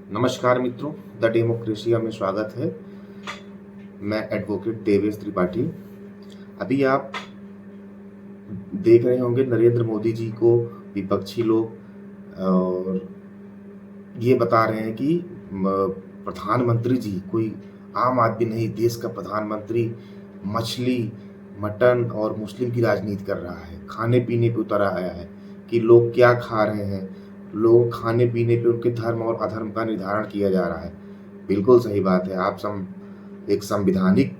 नमस्कार मित्रों, द डेमोक्रेशिया में स्वागत है। मैं एडवोकेट देवेश त्रिपाठी। अभी आप देख रहे होंगे नरेंद्र मोदी जी को विपक्षी लोग और ये बता रहे हैं कि प्रधानमंत्री जी कोई आम आदमी नहीं, देश का प्रधानमंत्री मछली, मटन और मुस्लिम की राजनीति कर रहा है। खाने पीने पे उतर आया है कि लोग क्या खा रहे हैं, लोग खाने पीने पे उनके धर्म और अधर्म का निर्धारण किया जा रहा है। बिल्कुल सही बात है। आप एक संविधानिक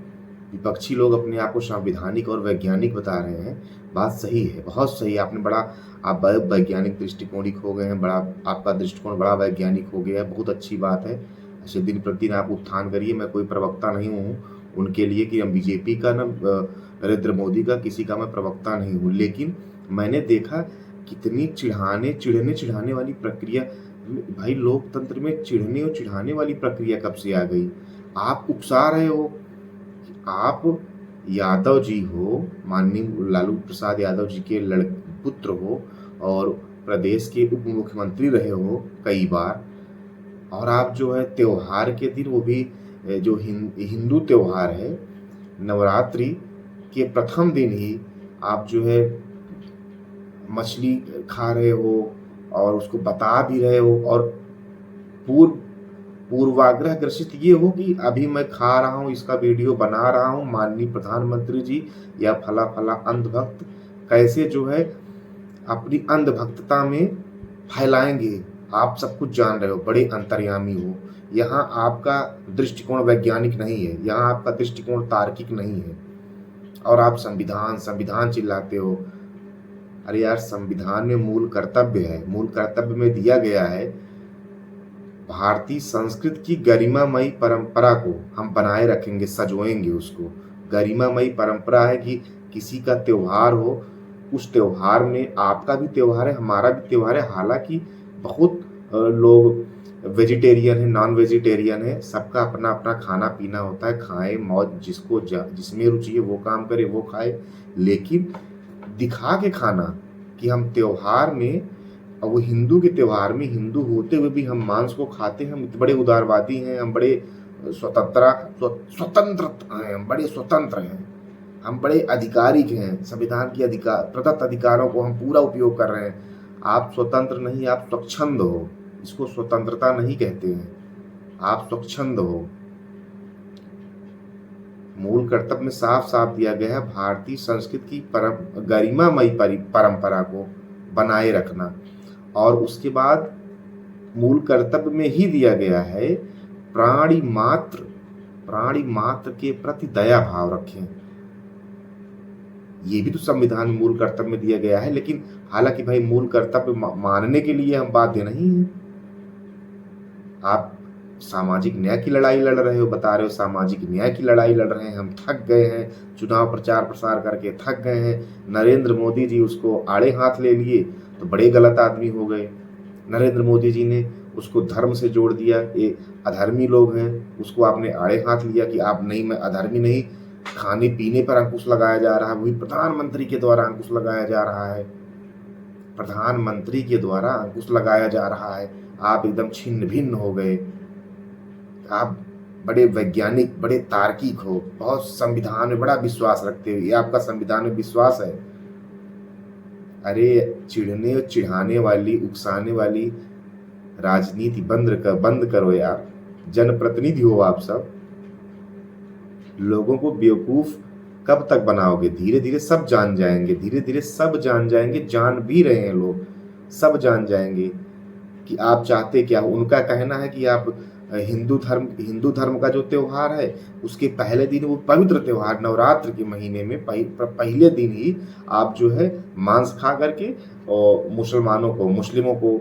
विपक्षी लोग अपने आप को संवैधानिक और वैज्ञानिक बता रहे हैं। बात सही है, बहुत सही। आपने बड़ा आप वैज्ञानिक दृष्टिकोणिक हो गए हैं, बड़ा आपका दृष्टिकोण बड़ा वैज्ञानिक हो गया है, बहुत अच्छी बात है। ऐसे दिन प्रतिदिन आप उत्थान करिए। मैं कोई प्रवक्ता नहीं हूँ उनके लिए कि हम बीजेपी का न नरेंद्र मोदी का किसी का मैं प्रवक्ता नहीं हूँ, लेकिन मैंने देखा कितनी चिढ़ने वाली प्रक्रिया। भाई, लोकतंत्र में चिढ़ने और चिढ़ाने वाली प्रक्रिया कब से आ गई? आप उकसा रहे हो। आप यादव जी हो, माननीय लालू प्रसाद यादव जी के पुत्र हो और प्रदेश के उप मुख्यमंत्री रहे हो कई बार, और आप जो है त्योहार के दिन, वो भी जो हिंदू त्योहार है, नवरात्रि के प्रथम दिन ही आप जो है मछली खा रहे हो और उसको बता भी रहे हो, और पूर्व पूर्वाग्रह ग्रसित ये हो कि अभी मैं खा रहा हूँ, इसका वीडियो बना रहा हूँ, माननीय प्रधानमंत्री जी या फला फला अंधभक्त कैसे जो है अपनी अंधभक्तता में फैलाएंगे। आप सब कुछ जान रहे हो, बड़े अंतर्यामी हो। यहाँ आपका दृष्टिकोण वैज्ञानिक नहीं है, यहाँ आपका दृष्टिकोण तार्किक नहीं है, और आप संविधान संविधान चिल्लाते हो। अरे यार, संविधान में मूल कर्तव्य है, मूल कर्तव्य में दिया गया है भारतीय संस्कृति की गरिमामयी परंपरा को हम बनाए रखेंगे, सजोएंगे उसको। गरिमामयी परंपरा है कि किसी का त्योहार हो, उस त्योहार में आपका भी त्योहार है, हमारा भी त्योहार है। हालांकि बहुत लोग वेजिटेरियन है, नॉन वेजिटेरियन है, सबका अपना अपना खाना पीना होता है। खाए मौज, जिसको जिसमें रुचि है वो काम करे, वो खाए, लेकिन दिखा के खाना कि हम त्योहार में, और वो हिंदू के त्योहार में, हिंदू होते हुए भी हम मांस को खाते हैं, हम इतने बड़े उदारवादी हैं, हम बड़े स्वतंत्र हैं, हम बड़े स्वतंत्र हैं, हम बड़े अधिकारिक हैं, संविधान की प्रदत्त अधिकारों को हम पूरा उपयोग कर रहे हैं। आप स्वतंत्र नहीं, आप स्वच्छंद हो। इसको स्वतंत्रता नहीं कहते हैं, आप स्वच्छंद हो। मूल कर्तव्य में साफ साफ दिया गया है भारतीय संस्कृति की गरिमामयी परंपरा को बनाए रखना, और उसके बाद मूल कर्तव्य में ही दिया गया है प्राणी मात्र के प्रति दया भाव रखें। ये भी तो संविधान में मूल कर्तव्य में दिया गया है, लेकिन हालांकि भाई मूल कर्तव्य मानने के लिए हम बाध्य नहीं हैं। आप सामाजिक न्याय की लड़ाई लड़ रहे हो, बता रहे हो सामाजिक न्याय की लड़ाई लड़ रहे हैं, हम थक गए हैं, चुनाव प्रचार प्रसार करके थक गए हैं। नरेंद्र मोदी जी उसको आड़े हाथ ले लिए तो बड़े गलत आदमी हो गए। नरेंद्र मोदी जी ने उसको धर्म से जोड़ दिया, ये अधर्मी लोग हैं, उसको आपने आड़े हाथ लिया कि आप नहीं, मैं अधर्मी नहीं। खाने पीने पर अंकुश लगाया जा रहा है, वही प्रधानमंत्री के द्वारा अंकुश लगाया जा रहा है, प्रधानमंत्री के द्वारा अंकुश लगाया जा रहा है। आप एकदम छिन्न भिन्न हो गए। आप बड़े वैज्ञानिक, बड़े तार्किक हो, बहुत संविधान में बड़ा विश्वास रखते हो, ये आपका संविधान में विश्वास है। अरे, चिढ़ने और चिढ़ाने वाली, उकसाने वाली राजनीति बंद करो यार। जनप्रतिनिधि हो आप सब, लोगों को बेवकूफ कब तक बनाओगे? धीरे धीरे सब जान जाएंगे, धीरे धीरे सब जान जाएंगे, जान भी रहे हैं लोग, सब जान जाएंगे कि आप चाहते क्या हो। उनका कहना है कि आप हिंदू धर्म का जो त्योहार है उसके पहले दिन, वो पवित्र त्योहार नवरात्र के महीने में पहले दिन ही आप जो है मांस खा करके और मुस्लिमों को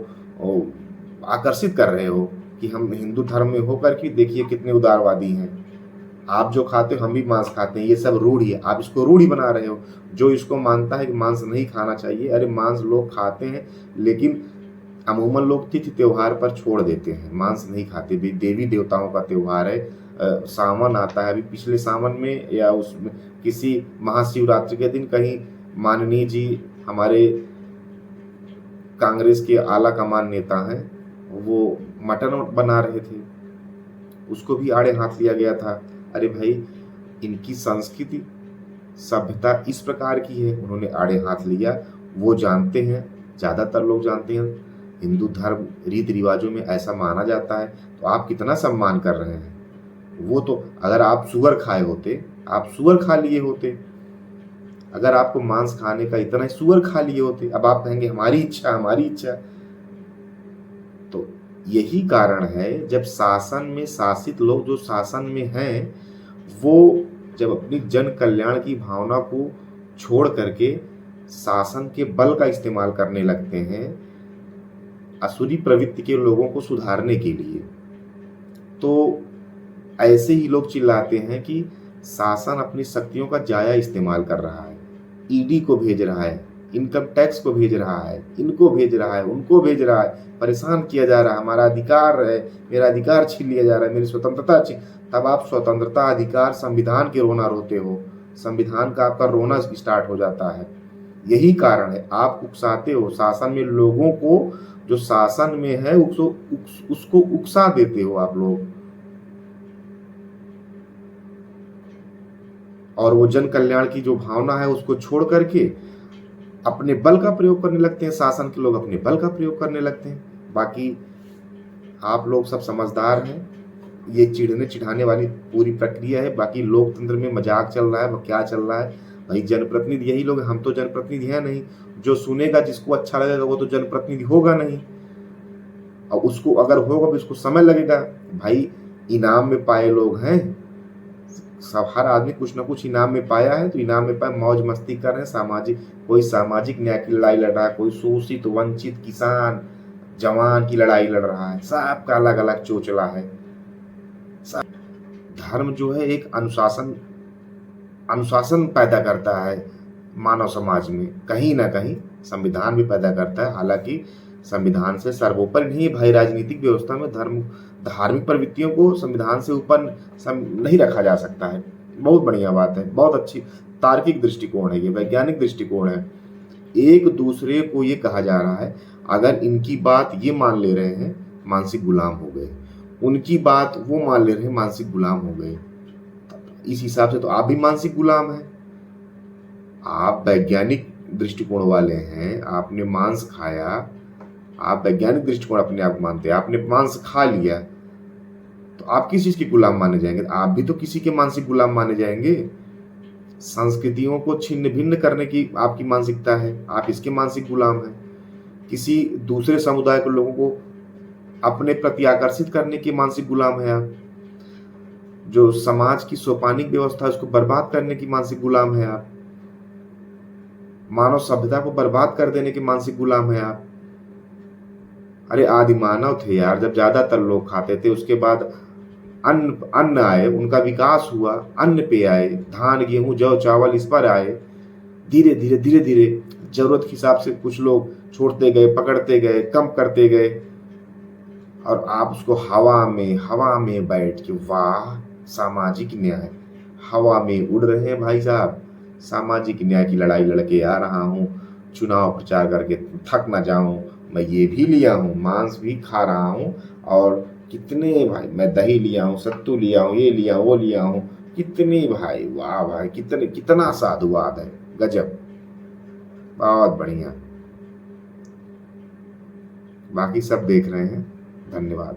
आकर्षित कर रहे हो कि हम हिंदू धर्म में होकर के देखिए कितने उदारवादी हैं। आप जो खाते हो हम भी मांस खाते हैं, ये सब रूढ़ी है, आप इसको रूढ़ी बना रहे हो। जो इसको मानता है कि मांस नहीं खाना चाहिए, अरे मांस लोग खाते हैं, लेकिन अमूमन लोग तिथि त्योहार पर छोड़ देते हैं, मांस नहीं खाते। भी देवी देवताओं का त्योहार है, सावन आता है, अभी पिछले सावन में या उसमें किसी महाशिवरात्रि के दिन कहीं माननीय जी, हमारे कांग्रेस के आला कमान नेता हैं, वो मटन बना रहे थे, उसको भी आड़े हाथ लिया गया था। अरे भाई, इनकी संस्कृति सभ्यता इस प्रकार की है, उन्होंने आड़े हाथ लिया। वो जानते हैं, ज़्यादातर लोग जानते हैं हिंदू धर्म रीति रिवाजों में ऐसा माना जाता है, तो आप कितना सम्मान कर रहे हैं। वो तो अगर आप सुअर खाए होते, आप सुअर खा लिए होते, अगर आपको मांस खाने का इतना ही सुअर खा लिए होते, अब आप कहेंगे हमारी इच्छा हमारी इच्छा। तो यही कारण है, जब शासन में शासित लोग जो शासन में हैं, वो जब अपनी जन कल्याण की भावना को छोड़ करके शासन के बल का इस्तेमाल करने लगते हैं असुरी प्रवृत्ति के लोगों को सुधारने के लिए, तो ऐसे ही लोग चिल्लाते हैं कि शासन अपनी शक्तियों का जाया इस्तेमाल कर रहा है, ईडी को भेज रहा है, इनकम टैक्स को भेज रहा है, इनको भेज रहा है, उनको भेज रहा है, परेशान किया जा रहा है, हमारा अधिकार है, मेरा अधिकार छीन लिया जा रहा है, मेरी स्वतंत्रता छीन। तब आप स्वतंत्रता, अधिकार, संविधान के रोना रोते हो, संविधान का आपका रोना स्टार्ट हो जाता है। यही कारण है, आप उकसाते हो शासन में लोगों को, जो शासन में है उसको उकसा देते हो आप लोग, और वो जन कल्याण की जो भावना है उसको छोड़ करके अपने बल का प्रयोग करने लगते हैं। शासन के लोग अपने बल का प्रयोग करने लगते हैं। बाकी आप लोग सब समझदार हैं, ये चिढ़ने चिढ़ाने वाली पूरी प्रक्रिया है। बाकी लोकतंत्र में मजाक चल रहा है, वो क्या चल रहा है भाई, जनप्रतिनिधि यही लोग, हम तो जनप्रतिनिधि हैं नहीं। जो सुनेगा, जिसको अच्छा लगेगा, वो तो जनप्रतिनिधि होगा नहीं, और उसको अगर होगा भी उसको समय लगेगा। भाई, इनाम में पाए लोग हैं सब, हर आदमी कुछ ना कुछ इनाम में पाया है, तो इनाम में पाए मौज मस्ती कर रहे हैं। सामाजिक, कोई सामाजिक न्याय की लड़ाई लड़ रहा है, कोई शोषित वंचित किसान जवान की लड़ाई लड़ रहा है, सबका अलग अलग चोचला है। धर्म जो है एक अनुशासन पैदा करता है मानव समाज में, कहीं ना कहीं संविधान भी पैदा करता है। हालांकि संविधान से सर्वोपरि नहीं भाई, राजनीतिक व्यवस्था में धार्मिक प्रवृत्तियों को संविधान से ऊपर नहीं रखा जा सकता है। बहुत बढ़िया बात है, बहुत अच्छी तार्किक दृष्टिकोण है, ये वैज्ञानिक दृष्टिकोण है। एक दूसरे को ये कहा जा रहा है, अगर इनकी बात ये मान ले रहे हैं मानसिक गुलाम हो गए, उनकी बात वो मान ले रहे हैं मानसिक गुलाम हो गए। इस हिसाब से तो आप भी मानसिक गुलाम हैं। आप वैज्ञानिक दृष्टिकोण वाले हैं, आपने मांस खाया, आप वैज्ञानिक दृष्टिकोण अपने आप मानते हैं, आपने मांस खा लिया, तो आप किस चीज के गुलाम माने जाएंगे? आप भी तो किसी के मानसिक गुलाम माने जाएंगे। संस्कृतियों को छिन्न भिन्न करने की आपकी मानसिकता है, आप इसके मानसिक गुलाम हैं। किसी दूसरे समुदाय के लोगों को अपने प्रति आकर्षित करने के मानसिक गुलाम है आप। जो समाज की सोपानिक व्यवस्था है उसको बर्बाद करने की मानसिक गुलाम है आप। मानव सभ्यता को बर्बाद कर देने के मानसिक गुलाम है आप। अरे आदि मानव थे यार, जब ज्यादातर लोग खाते थे, उसके बाद अन्न आए, उनका विकास हुआ, अन्न पे आए, धान गेहूं जौ चावल इस पर आए। धीरे धीरे धीरे धीरे जरूरत के हिसाब से कुछ लोग छोड़ते गए, पकड़ते गए, कम करते गए, और आप उसको हवा में बैठ के, वाह सामाजिक न्याय, हवा में उड़ रहे हैं भाई साहब। सामाजिक न्याय की लड़ाई लड़के आ रहा हूँ, चुनाव प्रचार करके थक ना जाऊं, मैं ये भी लिया हूँ, मांस भी खा रहा हूँ, और कितने भाई, मैं दही लिया हूँ, सत्तू लिया हूँ, ये लिया वो लिया हूँ, कितने भाई, वाह भाई, कितना साधुवाद है, गजब, बहुत बढ़िया। बाकी सब देख रहे हैं, धन्यवाद।